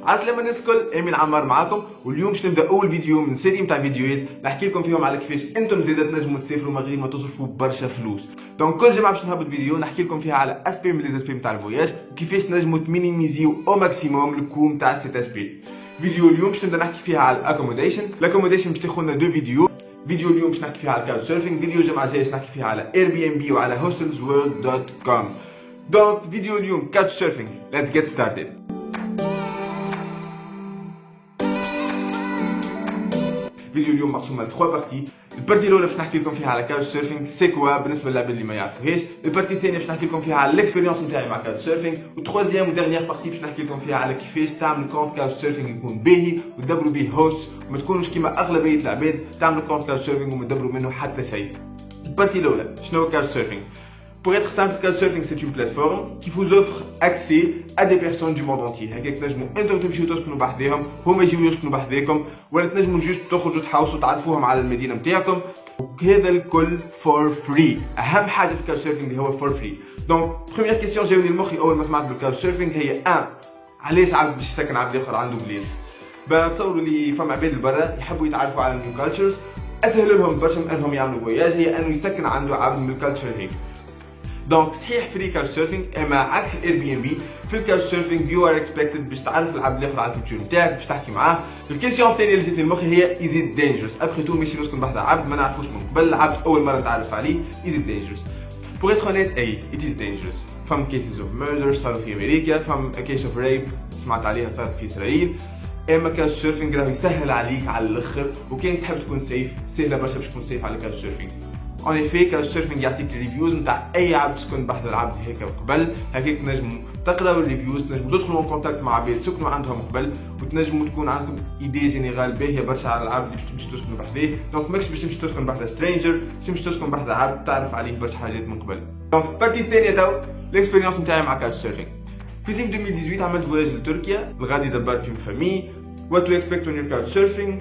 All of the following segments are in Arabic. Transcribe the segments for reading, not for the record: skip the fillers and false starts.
عسلامة الناس الكل، امين عمار معاكم. واليوم باش نبدا اول فيديو من سيري نتاع فيديوهات نحكي لكم فيهم على كيفاش انتم زيدا تنجموا تسافروا من غير ما تصرفوا برشا فلوس. دونك كل جمعه باش نهبط فيديو نحكي لكم فيها على اسبي من لي اسبي نتاع الفواياج وكيفاش تنجموا تمينيميزيو او ماكسيموم الكو نتاع سيت اسبي. فيديو اليوم باش نبدا نحكي فيها على الاكوموديشن باش تاخذ لنا دو فيديو اليوم باش نحكي فيها على الكاوتش سيرفينغ، فيديو الجمعه الجايه باش نحكي فيها على اير بي ام بي وعلى hostelsworld.com. دونك فيديو اليوم كاوتش سيرفينغ، ليتس جيت ستارتد. فيديو اليوم مقسوم على 3 بارتي. البارتي الاولى باش نحكي لكم فيها على كاوتش سيرفينغ سي كوا بالنسبه للعباد اللي ما يعرفوهاش. البارتي الثانيه باش نحكي لكم فيها على الاكسبيريونس نتاعي مع كاوتش سيرفينغ. وتروازيام وديرنيير بارتي باش نحكي لكم فيها على كيفاش تعمل كونت كاوتش سيرفينغ يكون باهي وتدبروا به هوست وما تكونوش كيما اغلبيه العباد تعملوا كونت كاوتش سيرفينغ وما تدبروا منه حتى شيء. البارتي الاولى شنو هو كاوتش سيرفينغ؟ Pour être simple, Couchsurfing c'est une plateforme qui vous offre accès à des personnes du monde entier. هكاك تنجموا انتم تمشيو تسكنوا بحذاهم، هما يجيو يسكنوا بحذاكم، ولا تنجموا جوست تخرجوا تحاوسوا تعرفوهم على المدينه نتاعكم، وهذا الكل فور فري. اهم حاجه في الكاوتش اللي هو فور فري. دونك بروميير كيستيون جاوني لمخي اول ما سمعت بالكاوتش هي علاش عبد باش يسكن عبد اخر عنده بليس؟ بتصوروا لي فما عباد برا يحبوا يتعرفوا على النيو كالتشرز، اسهل لهم برشا من انهم يعملوا فواياج هي انه يسكن عنده عبد من الكالتشر هيك. دونك صحيح فري كاوتش سيرفينغ، اما عكس الاير بي ام بي في الكاوتش سيرفينغ يو ار اكسبكتد باش تعرف العبد الاخر على الكولتور نتاعك، باش تحكي معاه. الكيسيون الثانيه اللي جاتني لمخي هي از ات دينجرس؟ ابخي تو ماشي نسكن بحذا عبد ما نعرفوش من قبل، العبد اول مره نتعرف عليه، از ات دينجرس؟ بور اتر اونيت اي ات از دينجرس. فم كيسز اوف ميردر صاروا في امريكا، فم كيس اوف ريب سمعت عليها صارت في اسرائيل. اما كاوتش سيرفينغ راه يسهل عليك على الاخر، وكان تحب تكون سيف سهله برشا باش تكون سيف على كاوتش سيرفينغ. اون ايفي كاوتش سيرفينغ يعطيك الريفيوز نتاع اي عبد سكن بحذا العبد هيك قبل، هكاك تنجموا تقراو الريفيوز، تنجموا تدخلوا ان كونتاكت مع عباد سكنوا عندهم قبل، وتنجموا تكون عندكم ايدي جينيرال باهيه برشا على العبد اللي باش تمشي تسكنوا بحذاه. دونك ماكش باش تمشي تسكن بحذا سترينجر، تمشي تسكن بحذا عبد تعرف عليه برشا حاجات من قبل. دونك البارتي الثانيه تو الاكسبيريونس نتاعي مع كاوتش سيرفينغ. في زين 2018 عملت فواياج لتركيا، الغادي دبرت اون فامي. وات تو اكسبكت وين يور كاوتش سيرفينغ؟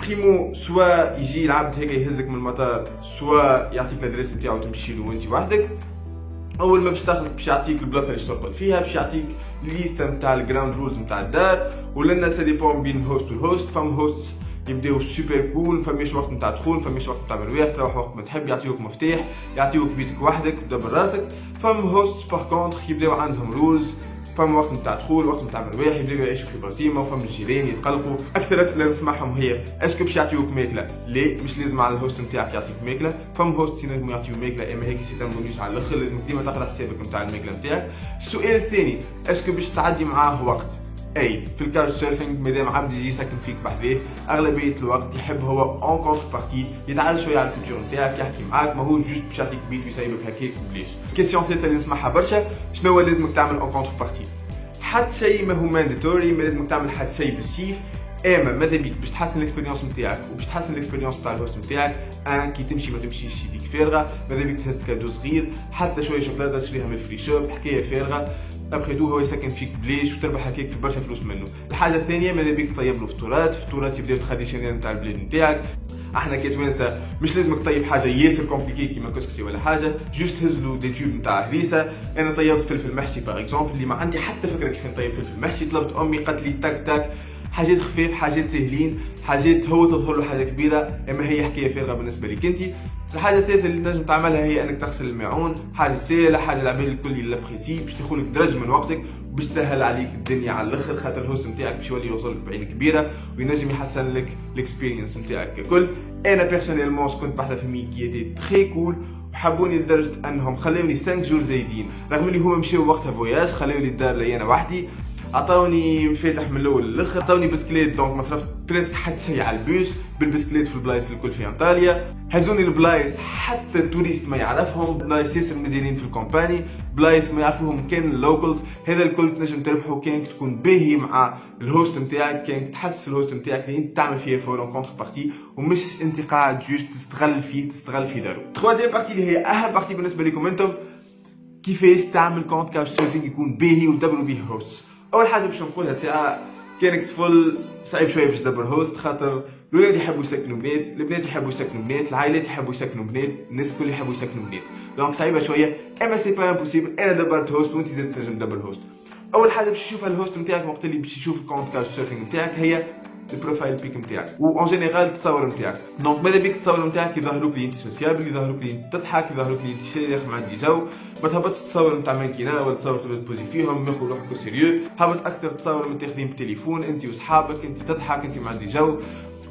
بريمو سوا يجي العبد هيك يهزك من المطار، سوا يعطيك الادريس نتاعو تمشي له وانت وحدك. اول ما باش تاخذك باش يعطيك البلاصه اللي ترقد فيها، باش يعطيك الليست نتاع الجراوند رولز نتاع الدار، ولنا سا ديبون بين هوست والهوست. فم هوست يبداو سوبر كول، فماش وقت نتاع دخول، فماش وقت نتاع مروح، تروح وقت ما تحب، يعطيوك مفتاح، يعطيوك بيتك وحدك تدبر راسك. فم هوست باغ كونتخ يبداو عندهم رولز، فما وقت نتاع دخول، وقت نتاع مروح، يبداو يعيشوا في بلطيمه، وفما الجيران يتقلقوا. اكثر اسئله نسمعهم هي اسكو باش يعطيوك ماكله؟ لا، مش لازم على الهوست نتاعك يعطيك ماكله، فما هوست ينجموا يعطيو ماكله، اما هيك سي تنبونيش على الاخر، لازمك ديما تقرا حسابك نتاع الماكله نتاعك. السؤال الثاني اسكو باش تعدي معاه وقت؟ اي في الكاوتش سيرفينغ مادام عبد يجي يسكن فيك بحذاه اغلبيه الوقت يحب هو اون كونتر بارتي يتعرف شويه على الكولتور نتاعك، يحكي معاك، ماهو جوست باش يعطيك بيت ويسيبك هكاك بلاش. الكيسيون الثالثه اللي نسمعها برشا، شنو هو لازمك تعمل اون كونتر بارتي؟ حتى شيء ما هو مانداتوري، ما لازمك تعمل حتى شيء بالسيف، اما ماذا بيك باش تحسن الاكسبيريونس نتاعك وباش تحسن الاكسبيريونس نتاع الهوست نتاعك، كي تمشي ما تمشيش يديك فارغه، ماذا بيك تهز كادو صغير، حتى شويه شوكولاته تشريها من الفري شوب، حكايه فارغه. ابخي تو هو يسكن فيك بليش وتربح هكاك في برشا فلوس منه. الحاجه الثانيه ماذا بيك تطيب له فطورات يبداو تراديسيونيل نتاع البلاد نتاعك. احنا كتوانسه مش لازمك تطيب حاجه ياسر كومبليكي كيما كسكسي ولا حاجه، جوست هز له دي تيوب نتاع هريسه. انا طيبت فلفل محشي باغ اكزومبل اللي ما عندي حتى فكره كيف نطيب فلفل محشي، طلبت امي قالت لي تاك تاك، حاجات خفيف، حاجات سهلين، حاجات هو تظهر له حاجه كبيره، اما هي حكايه فارغه بالنسبه لك انت. الحاجه الثالثه اللي تنجم تعملها هي انك تغسل الماعون، حاجه سهله، حاجه العباد الكل لابريسي باش تاخذ لك درج من وقتك وباش تسهل عليك الدنيا على الاخر، خاطر الهوست نتاعك باش يولي يوصل لك بعين كبيره وينجم يحسن لك الاكسبيرينس نتاعك ككل. انا بيرسونيلمون كنت بحذا في مي كي تي تري كول، وحبوني لدرجه انهم خلاوني 5 جور زايدين، رغم اللي هما مشاو وقتها فواياج، خلاوني الدار لي انا وحدي، عطاوني مفاتح من الاول للاخر، عطاوني بسكليت، دونك ما صرفت بريسك حتى شيء على البوس بالبسكليت في البلايص الكل في انطاليا. هزوني البلايص حتى التوريست ما يعرفهم، بلايص ياسر مزيانين في الكومباني، بلايص ما يعرفوهم كان اللوكلز. هذا الكل تنجم تربحو كانك تكون باهي مع الهوست نتاعك، كانك تحس الهوست نتاعك اللي انت تعمل فيه فور كونتر بارتي، ومش انت قاعد جوست تستغل في دارو. تروازيام بارتي اللي هي اهم بارتي بالنسبه لكم انتم، كيفاش تعمل كونت كاوتش سيرفينغ يكون باهي وتدبروا به هوست. اول حاجه باش نقولها ساعه كانك طفل صعيب شويه باش تدبر هوست، خاطر الولاد يحبوا يسكنوا بنات، البنات يحبوا يسكنوا بنات، العائلات يحبوا يسكنوا بنات، الناس الكل يحبوا يسكنوا بنات، دونك صعيبه شويه، اما سي با امبوسيبل. انا دبرت هوست وانت زاد تنجم تدبر هوست. اول حاجه باش يشوفها الهوست نتاعك وقت اللي باش يشوف الكونت كاوتش سيرفينغ نتاعك هي البروفايل بيك نتاعك و اون جينيرال التصاور نتاعك. دونك ماذا بيك التصاور نتاعك يظهروك لي انت سوسيابل، يظهروك لي انت تضحك، يظهروك لي انت شيخ ما عندي جو. ما تهبطش تصور نتاع ماكينه ولا تصور تبدا تبوزي فيهم ماخذ روحك سيريو. هبط اكثر تصور متاخذين بالتليفون انت وصحابك، انت تضحك انت ما عندي جو.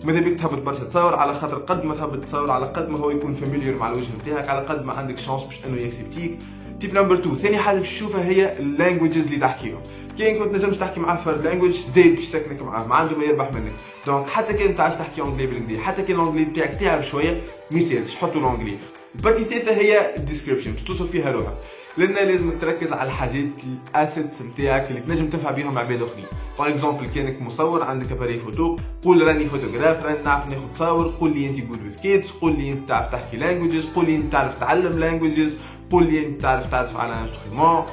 ماذا بيك تهبط برشا تصور، على خاطر قد ما تهبط تصور على قد ما هو يكون فاميليير مع الوجه نتاعك، على قد ما عندك شانس باش انه يكسبتيك. تيب نمبر 2 ثاني حاجه باش تشوفها هي اللانجويجز اللي تحكيهم. كاين كنت نجمش تحكي معاه فرد لانجويج زايد باش تسكنك معاه، ما عنده ما يربح منك. دونك حتى كان تعرفش تحكي اونجلي بالانجليزي، حتى كان الانجلي نتاعك تعب شويه ما يسالش حطوا الانجلي. البارتي الثالثه هي الديسكريبشن باش توصف فيها روحك، لان لازمك تركز على الحاجات الاسيتس نتاعك اللي تنجم تنفع بهم عباد اخرين. باغ اكزومبل كانك مصور عندك اباري فوتو، قول راني فوتوغراف، راني نعرف ناخذ تصاور، قول لي انت جود وذ كيدز، قول لي انت تعرف تحكي لانجويجز، قول لي انت تعرف تعلم لانجويجز، قول لي انت تعرف على انسترومون،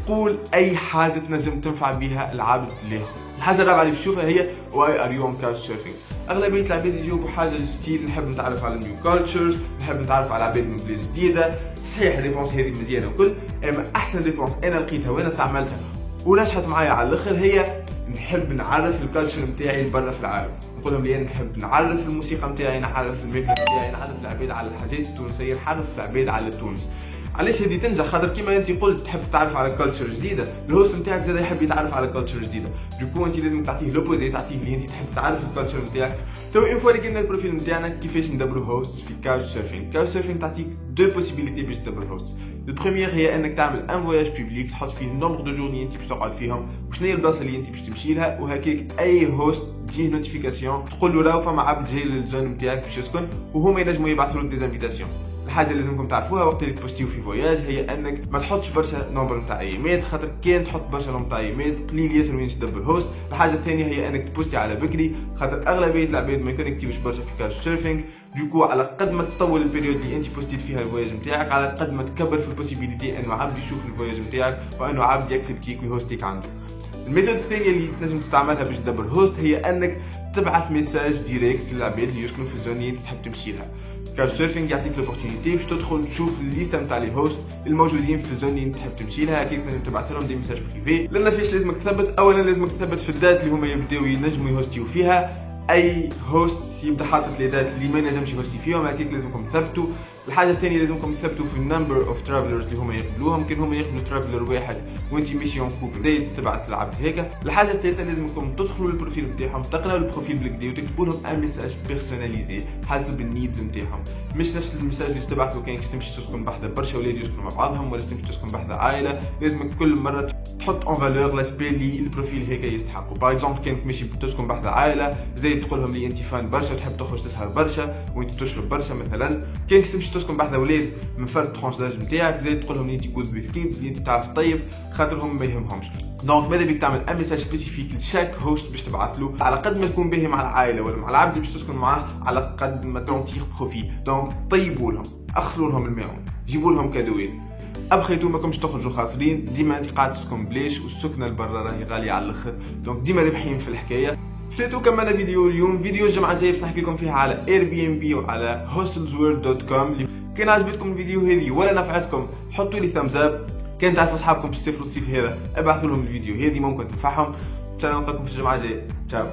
قول اي حاجه تنجم تنفع بها العبد الاخر. الحاجه الرابعه اللي بتشوفها هي واي ار يو اون كاوتش سيرفينغ. اغلبيه العباد يجاوبوا حاجه ستيل نحب نتعرف على نيو كالتشرز، نحب نتعرف على عباد من بلاد جديده. صحيح الريبونس هذه مزيانه وكل، اما احسن ريبونس انا لقيتها وانا استعملتها ونجحت معايا على الاخر هي نحب نعرف الكالتشر نتاعي برا في العالم. نقول لهم لي نحب نعرف الموسيقى نتاعي، نعرف الميك نتاعي، نعرف العباد على الحاجات التونسيه، نعرف العباد على تونس. علاش هذه تنجح؟ خاطر كيما انت قلت تحب تتعرف على كالتشر جديده، الهوست نتاعك زاد يحب يتعرف على كالتشر جديده، دوكو انت لازم تعطيه لوبوزي، تعطيه اللي انت تحب تعرف الكالتشر نتاعك. تو اون فوا لقينا البروفيل نتاعنا كيفاش ندبروا هوست في كاوتش سيرفينغ. كاوتش سيرفينغ تعطيك دو بوسيبيليتي باش تدبر هوست. البروميير هي انك تعمل ان فواياج بوبليك تحط فيه النومبر دو جورني انت باش تقعد فيهم وشنو هي البلاصه اللي انت باش تمشي لها، وهكاك اي هوست تجيه نوتيفيكاسيون تقول له راهو فما عبد جاي للزون نتاعك باش يسكن، وهما ينجموا يبعثوا لك ديزانفيتاسيون. الحاجه اللي لازمكم تعرفوها وقت اللي تبوستيو في فواياج هي انك ما تحطش برشا نومبر نتاع ايميل، خاطر كان تحط برشا نومبر نتاع ايميل قليل ياسر وين تدبر هوست. الحاجه الثانيه هي انك تبوستي على بكري، خاطر اغلبيه العباد ما يكونكتيوش برشا في كاوتش سيرفينغ. دوكو على قد ما تطول البيريود اللي انت بوستيت فيها الفواياج نتاعك، على قد ما تكبر في البوسيبيليتي انه عبد يشوف الفواياج نتاعك وانه عبد يكسب كيك ويهوستيك عنده. الميثود الثانيه اللي تنجم تستعملها باش تدبر هوست هي انك تبعث ميساج ديريكت للعباد اللي يسكنوا في الزون اللي انت تحب تمشي لها. كاوتش سيرفينغ يعطيك لوبورتونيتي باش تدخل تشوف الليسته نتاع لي هوست الموجودين في الزون اللي انت تحب تمشي لها، كيف تنجم تبعث لهم دي ميساج بريفي. لان فاش لازمك تثبت؟ اولا لازمك تثبت في الدات اللي هما يبداو ينجموا يهوستيو فيها. اي هوست يبدا حاطط لي دات اللي ما ينجمش يهوستي فيهم، هكاك لازمكم تثبتوا. الحاجه الثانيه لازمكم تثبتوا في النمبر اوف ترافلرز اللي هما يقبلوهم، كان هما يقبلوا ترافلر واحد وانت ميسيون كوب دايت تبعث للعبد هيك. الحاجه الثالثه لازمكم تدخلوا للبروفيل نتاعهم، تقراوا البروفيل بالكدا وتكتبوا لهم ان ميساج بيرسوناليزي حسب النيدز نتاعهم، مش نفس الميساج اللي تبعثوا كانك تمشي تسكن بحذا برشا ولاد يسكنوا مع بعضهم، ولا تمشي تسكن بحذا عائله. لازمك كل مره تحط اون فالور لاسبي اللي البروفيل هيك يستحقوا. باغ اكزومبل كانك ماشي تسكن بحذا عائله زي تقول لهم لي انت فان برشا تحب تخرج تسهر برشا وانت تشرب برشا مثلا. كانك تمشي تسكن بحذا ولاد من فرد ترونش داج نتاعك زي تقول لهم لي انت جود ويز كيدز اللي انت تعرف طيب، خاطرهم ما يهمهمش. دونك ماذا بيك تعمل ان ميساج سبيسيفيك لشاك هوست باش تبعث له، على قد ما تكون باهي مع العائله ولا مع العبد اللي باش تسكن معاه، على قد ما تنطيق بروفي. دونك طيبوا لهم، اغسلوا لهم الماء، جيبوا لهم كادوات. ابخيتو ماكمش تخرجوا خاسرين، ديما انت قاعد تسكن بلاش والسكنه لبرا راهي غاليه على الاخر، دونك ديما رابحين في الحكايه. سيتو كملنا فيديو اليوم. فيديو الجمعه الجايه باش نحكي لكم فيها على Airbnb وعلى hostelsworld.com. كان عجبتكم الفيديو هذه ولا نفعتكم حطوا لي ثامز اب. كان تعرفوا اصحابكم باش يسافروا الصيف هذا ابعثوا لهم الفيديو هذه ممكن تنفعهم. ان شاء الله نلقاكم في الجمعه الجايه. تشاو.